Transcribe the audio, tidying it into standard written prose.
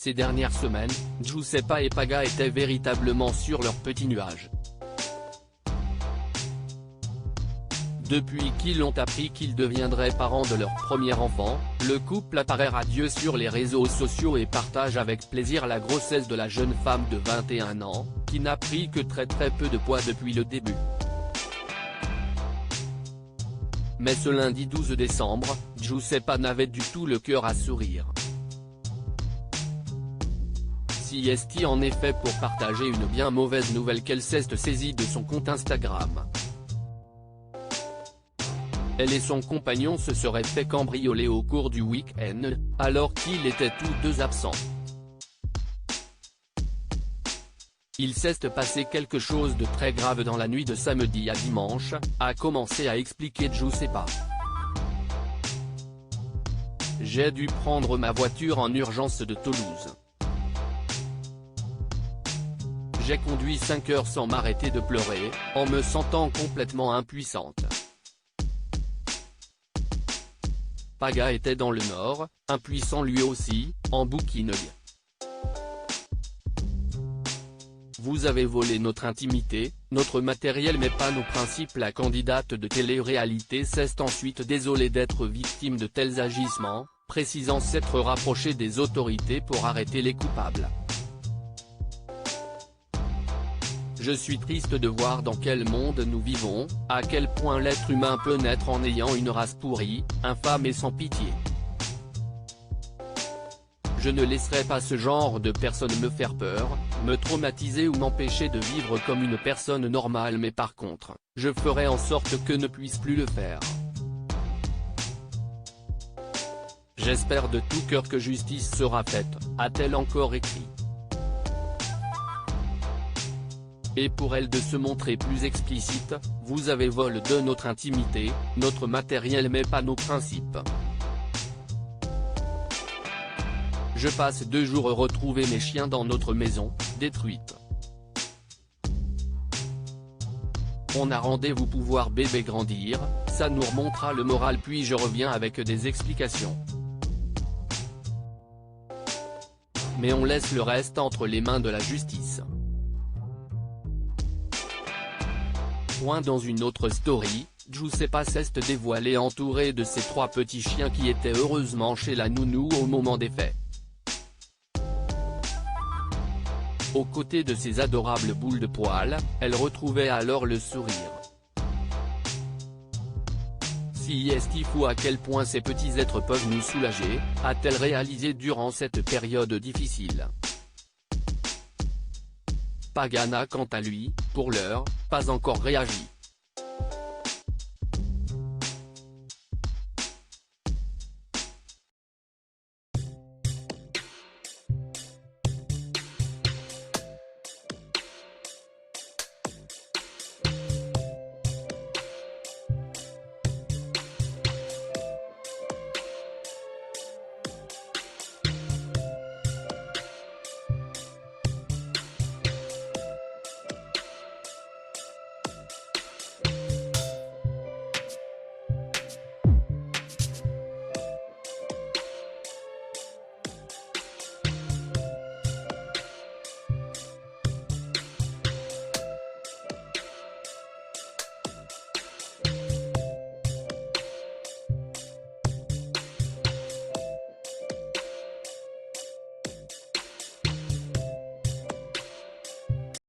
Ces dernières semaines, Giuseppa et Paga étaient véritablement sur leur petit nuage. Depuis qu'ils ont appris qu'ils deviendraient parents de leur premier enfant, le couple apparaît radieux sur les réseaux sociaux et partage avec plaisir la grossesse de la jeune femme de 21 ans, qui n'a pris que très peu de poids depuis le début. Mais ce lundi 12 décembre, Giuseppa n'avait du tout le cœur à sourire. Si est en effet pour partager une bien mauvaise nouvelle qu'elle s'est saisie de son compte Instagram. Elle et son compagnon se seraient fait cambrioler au cours du week-end, alors qu'ils étaient tous deux absents. Il s'est passé quelque chose de très grave dans la nuit de samedi à dimanche, a commencé à expliquer Giuseppa. J'ai dû prendre ma voiture en urgence de Toulouse. J'ai conduit 5 heures sans m'arrêter de pleurer, en me sentant complètement impuissante. Paga était dans le Nord, impuissant lui aussi, en bouquineuil. Vous avez volé notre intimité, notre matériel mais pas nos principes. La candidate de télé-réalité s'est ensuite désolée d'être victime de tels agissements, précisant s'être rapprochée des autorités pour arrêter les coupables. Je suis triste de voir dans quel monde nous vivons, à quel point l'être humain peut naître en ayant une race pourrie, infâme et sans pitié. Je ne laisserai pas ce genre de personnes me faire peur, me traumatiser ou m'empêcher de vivre comme une personne normale, mais par contre, je ferai en sorte que ne puisse plus le faire. J'espère de tout cœur que justice sera faite, a-t-elle encore écrit. Et pour elle de se montrer plus explicite, vous avez volé de notre intimité, notre matériel mais pas nos principes. Je passe 2 jours à retrouver mes chiens dans notre maison, détruite. On a rendez-vous pour voir bébé grandir, ça nous remontera le moral puis je reviens avec des explications. Mais on laisse le reste entre les mains de la justice. Dans une autre story, Giuseppa s'est dévoilée entourée de ses 3 petits chiens qui étaient heureusement chez la nounou au moment des faits. Aux côtés de ces adorables boules de poils, elle retrouvait alors le sourire. Si est fou à quel point ces petits êtres peuvent nous soulager, a-t-elle réalisé durant cette période difficile. Paga n'a quant à lui, pour l'heure, pas encore réagi.